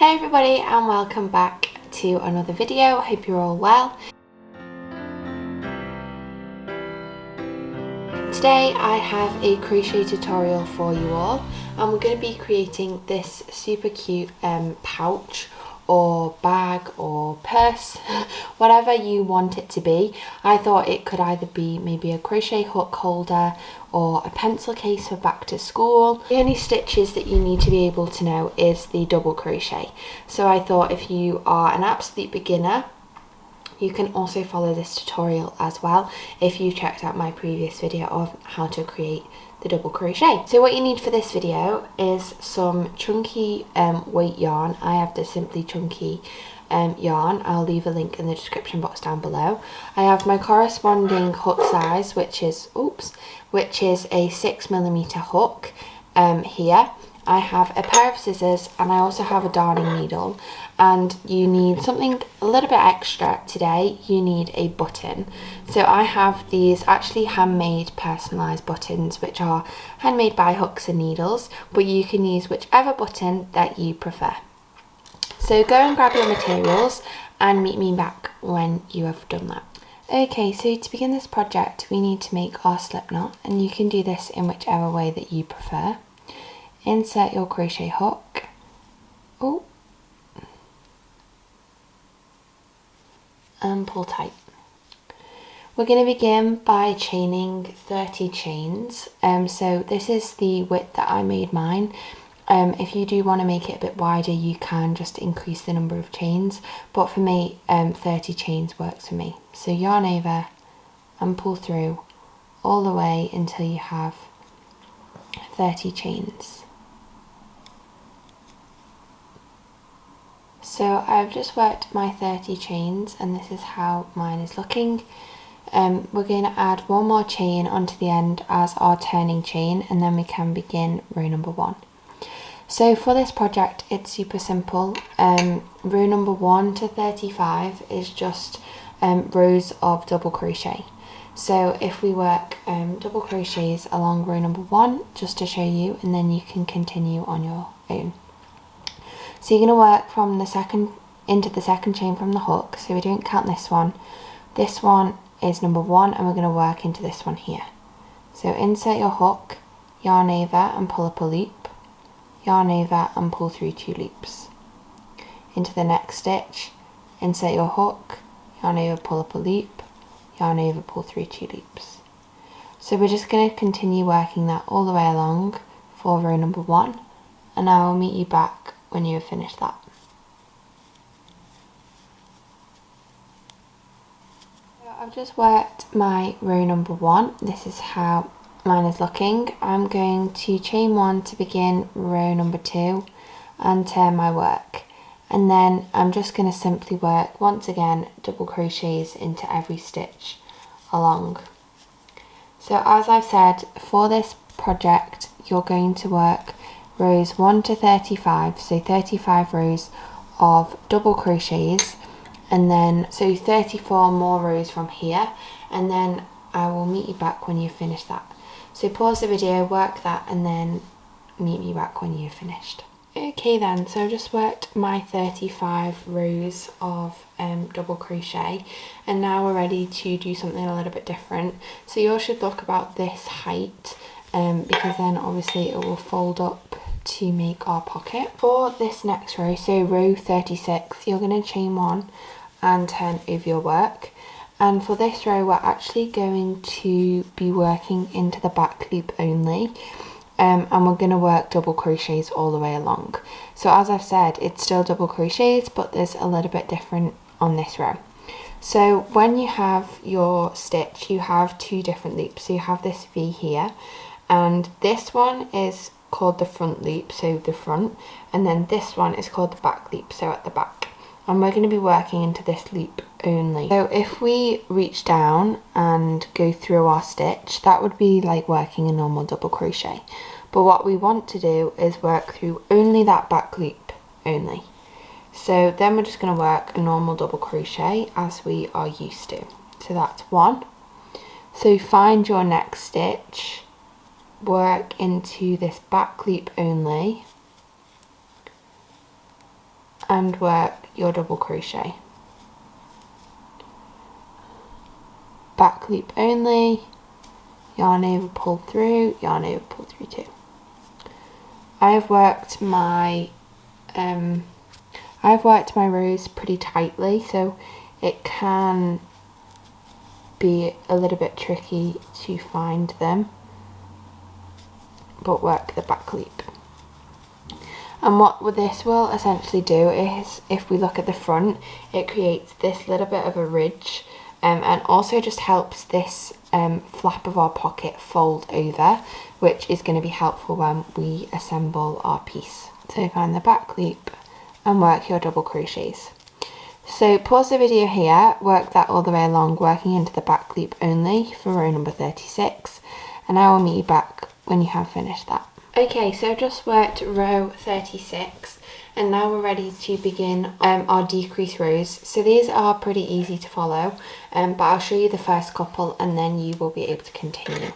Hey everybody, and welcome back to another video. I hope you're all well. Today I have a crochet tutorial for you all, and we're going to be creating this super cute pouch or bag or purse, whatever you want it to be. I thought it could either be maybe a crochet hook holder or a pencil case for back to school. The only stitches that you need to be able to know is the double crochet. So I thought if you are an absolute beginner, you can also follow this tutorial as well if you've checked out my previous video of how to create the double crochet. So what you need for this video is some chunky weight yarn. I have the Simply Chunky yarn. I'll leave a link in the description box down below. I have my corresponding hook size, which is a 6mm hook here. I have a pair of scissors and I also have a darning needle, and you need something a little bit extra today. You need a button. So I have these actually handmade personalised buttons, which are handmade by Hooks and Needles, but you can use whichever button that you prefer. So go and grab your materials and meet me back when you have done that. Okay, so to begin this project we need to make our slip knot, and you can do this in whichever way that you prefer. Insert your crochet hook, and pull tight. We're going to begin by chaining 30 chains. So this is the width that I made mine. If you do want to make it a bit wider, you can just increase the number of chains, but for me 30 chains works for me. So yarn over and pull through all the way until you have 30 chains. So I've just worked my 30 chains and this is how mine is looking. We're going to add one more chain onto the end as our turning chain, and then we can begin row number 1. So for this project it's super simple. Row number 1 to 35 is just rows of double crochet. So if we work double crochets along row number 1 just to show you, and then you can continue on your own. So you're going to work from the second into the second chain from the hook. So we don't count this one. This one is number 1 and we're going to work into this one here. So insert your hook, yarn over and pull up a loop, yarn over and pull through 2 loops. Into the next stitch, insert your hook, yarn over, pull up a loop, yarn over, pull through 2 loops. So we're just going to continue working that all the way along for row number 1, and I will meet you back when you have finished that. So I've just worked my row number 1. This is how mine is looking. I'm going to chain 1 to begin row number 2 and turn my work, and then I'm just going to simply work once again double crochets into every stitch along. So as I've said, for this project you're going to work rows 1 to 35, so 35 rows of double crochets, and then so 34 more rows from here, and then I will meet you back when you've finished that. So pause the video, work that, and then meet me back when you've finished. Okay then, so I've just worked my 35 rows of double crochet, and now we're ready to do something a little bit different. So yours should look about this height, because then obviously it will fold up to make our pocket. For this next row, so row 36, you're going to chain 1 and turn over your work, and for this row we're actually going to be working into the back loop only, and we're going to work double crochets all the way along. So as I've said, it's still double crochets, but there's a little bit different on this row. So when you have your stitch, you have 2 different loops. So you have this V here, and this one is called the front loop, so the front, and then this one is called the back loop, so at the back, and we're going to be working into this loop only. So if we reach down and go through our stitch, that would be like working a normal double crochet, but what we want to do is work through only that back loop only. So then we're just going to work a normal double crochet as we are used to. So that's 1. So find your next stitch, work into this back loop only, and work your double crochet. Back loop only, yarn over, pull through, yarn over, pull through 2. I have worked my rows pretty tightly, so it can be a little bit tricky to find them, but work the back loop. And what this will essentially do is, if we look at the front, it creates this little bit of a ridge, and also just helps this flap of our pocket fold over, which is going to be helpful when we assemble our piece. So find the back loop and work your double crochets. So pause the video here, work that all the way along, working into the back loop only for row number 36, and I will meet you back when you have finished that. Okay, so I've just worked row 36 and now we're ready to begin our decrease rows. So these are pretty easy to follow, but I'll show you the first couple and then you will be able to continue.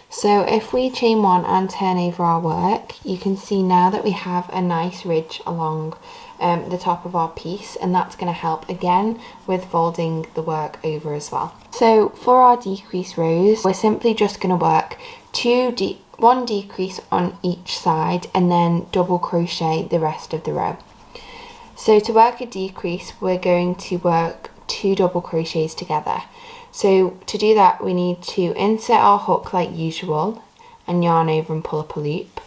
So if we chain 1 and turn over our work, you can see now that we have a nice ridge along the top of our piece, and that's going to help again with folding the work over as well. So for our decrease rows, we're simply just going to work 1 decrease on each side and then double crochet the rest of the row. So to work a decrease, we're going to work 2 double crochets together. So to do that, we need to insert our hook like usual and yarn over and pull up a loop,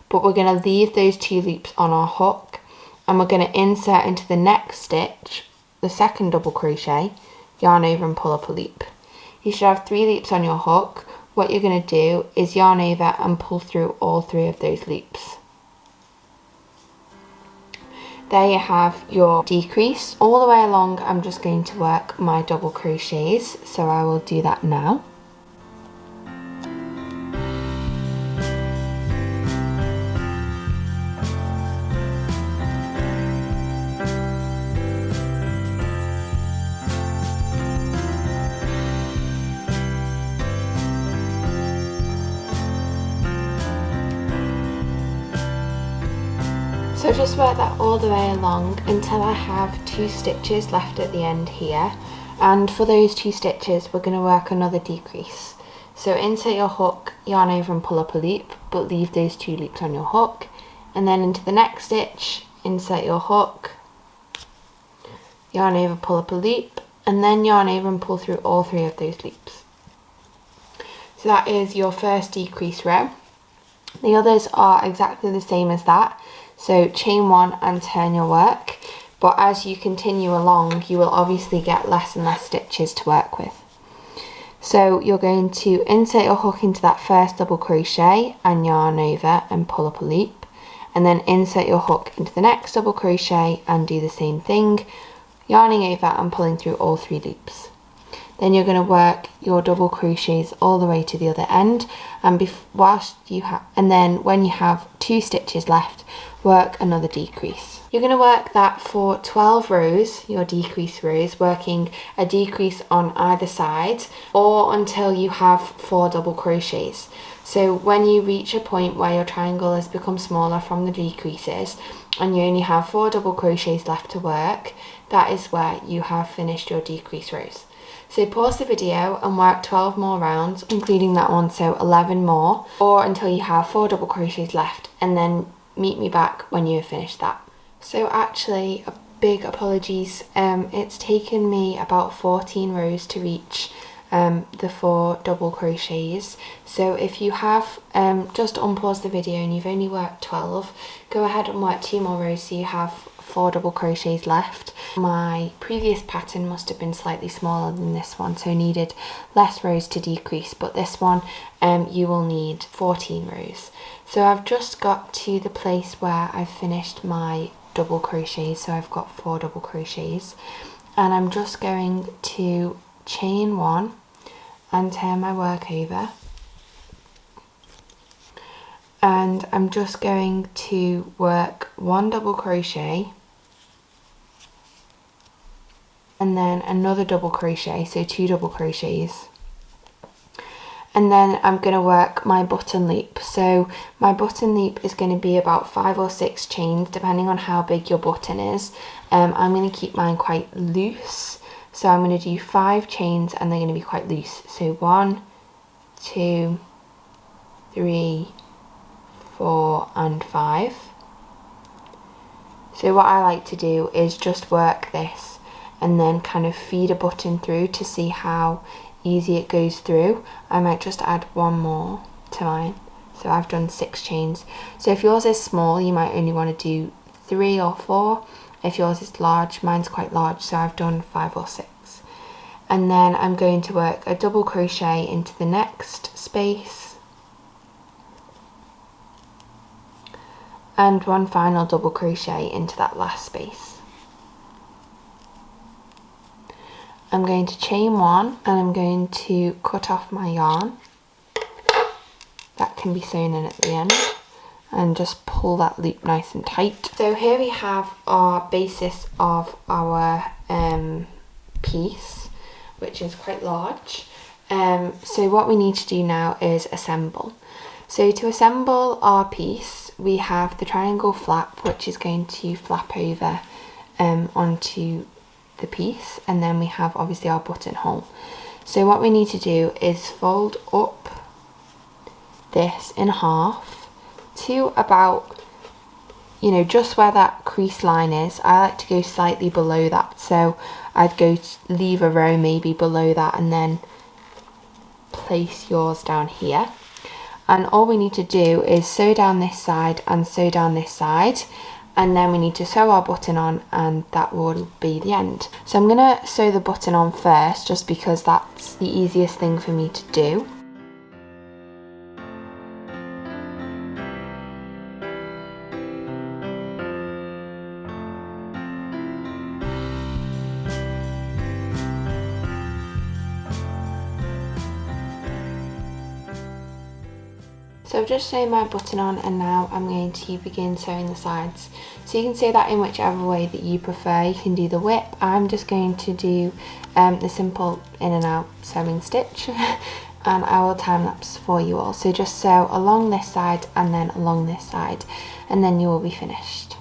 but we're going to leave those 2 loops on our hook, and we're going to insert into the next stitch the second double crochet, yarn over and pull up a loop. You should have 3 loops on your hook. What you're going to do is yarn over and pull through all 3 of those loops. There you have your decrease. All the way along I'm just going to work my double crochets, so I will do that now. So just work that all the way along until I have 2 stitches left at the end here, and for those 2 stitches we're going to work another decrease. So insert your hook, yarn over and pull up a loop, but leave those 2 loops on your hook, and then into the next stitch insert your hook, yarn over, pull up a loop, and then yarn over and pull through all 3 of those loops. So that is your first decrease row. The others are exactly the same as that. So chain 1 and turn your work, but as you continue along you will obviously get less and less stitches to work with. So you're going to insert your hook into that first double crochet and yarn over and pull up a loop, and then insert your hook into the next double crochet and do the same thing, yarning over and pulling through all 3 loops. Then you're going to work your double crochets all the way to the other end, and then when you have 2 stitches left, work another decrease. You're going to work that for 12 rows, your decrease rows, working a decrease on either side, or until you have 4 double crochets. So when you reach a point where your triangle has become smaller from the decreases and you only have 4 double crochets left to work, that is where you have finished your decrease rows. So pause the video and work 12 more rounds, including that one, so 11 more, or until you have 4 double crochets left, and then meet me back when you have finished that. So actually, a big apologies, it's taken me about 14 rows to reach the 4 double crochets. So if you have just unpaused the video and you've only worked 12, go ahead and work 2 more rows so you have 4 double crochets left. My previous pattern must have been slightly smaller than this one, so needed less rows to decrease, but this one you will need 14 rows. So I've just got to the place where I've finished my double crochets, so I've got 4 double crochets, and I'm just going to chain 1 and turn my work over, and I'm just going to work 1 double crochet and then another double crochet, so 2 double crochets, And then I'm going to work my button loop. So my button loop is going to be about 5 or 6 chains depending on how big your button is. I'm going to keep mine quite loose, so I'm going to do 5 chains and they're going to be quite loose. So 1, 2, 3, 4 and 5. So what I like to do is just work this and then kind of feed a button through to see how easy it goes through. I might just add 1 more to mine. So I've done 6 chains. So if yours is small, you might only want to do 3 or 4. If yours is large, mine's quite large, so I've done 5 or 6. And then I'm going to work a double crochet into the next space and 1 final double crochet into that last space. I'm going to chain 1 and I'm going to cut off my yarn. That can be sewn in at the end, and just pull that loop nice and tight. So here we have our basis of our piece, which is quite large. So what we need to do now is assemble. So to assemble our piece, we have the triangle flap, which is going to flap over onto the piece, and then we have obviously our buttonhole. So what we need to do is fold up this in half to about, you know, just where that crease line is. I like to go slightly below that, so I'd go leave a row maybe below that and then place yours down here. And all we need to do is sew down this side and sew down this side, and then we need to sew our button on, and that will be the end. So I'm going to sew the button on first, just because that's the easiest thing for me to do. So I've just sewn my button on, and now I'm going to begin sewing the sides. So you can sew that in whichever way that you prefer. You can do the whip. I'm just going to do the simple in and out sewing stitch and I will time lapse for you all. So just sew along this side and then along this side, and then you will be finished.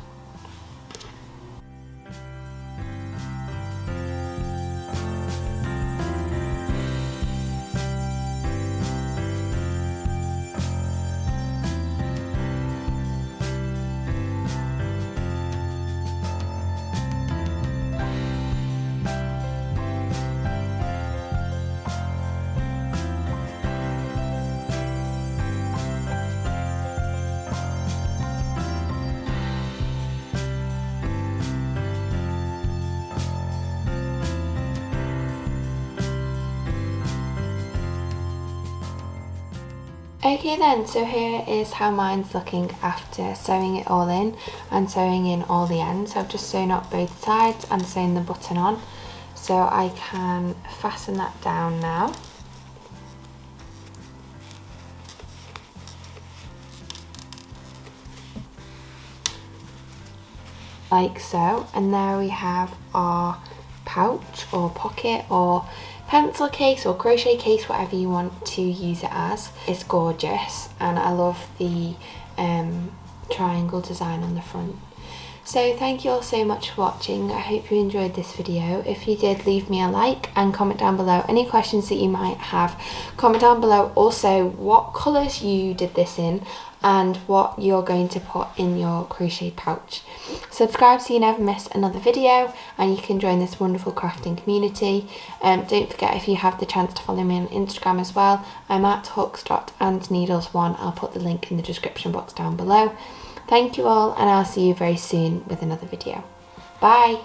Okay then, so here is how mine's looking after sewing it all in and sewing in all the ends. So I've just sewn up both sides and sewn the button on, so I can fasten that down now. Like so, and there we have our pouch or pocket or pencil case or crochet case, whatever you want to use it as. It's gorgeous, and I love the triangle design on the front. So thank you all so much for watching. I hope you enjoyed this video. If you did, leave me a like and comment down below any questions that you might have. Comment down below also what colours you did this in and what you're going to put in your crochet pouch. Subscribe so you never miss another video, and you can join this wonderful crafting community. Don't forget, if you have the chance, to follow me on Instagram as well. I'm at hooks.andneedles1. I'll put the link in the description box down below. Thank you all, and I'll see you very soon with another video. Bye!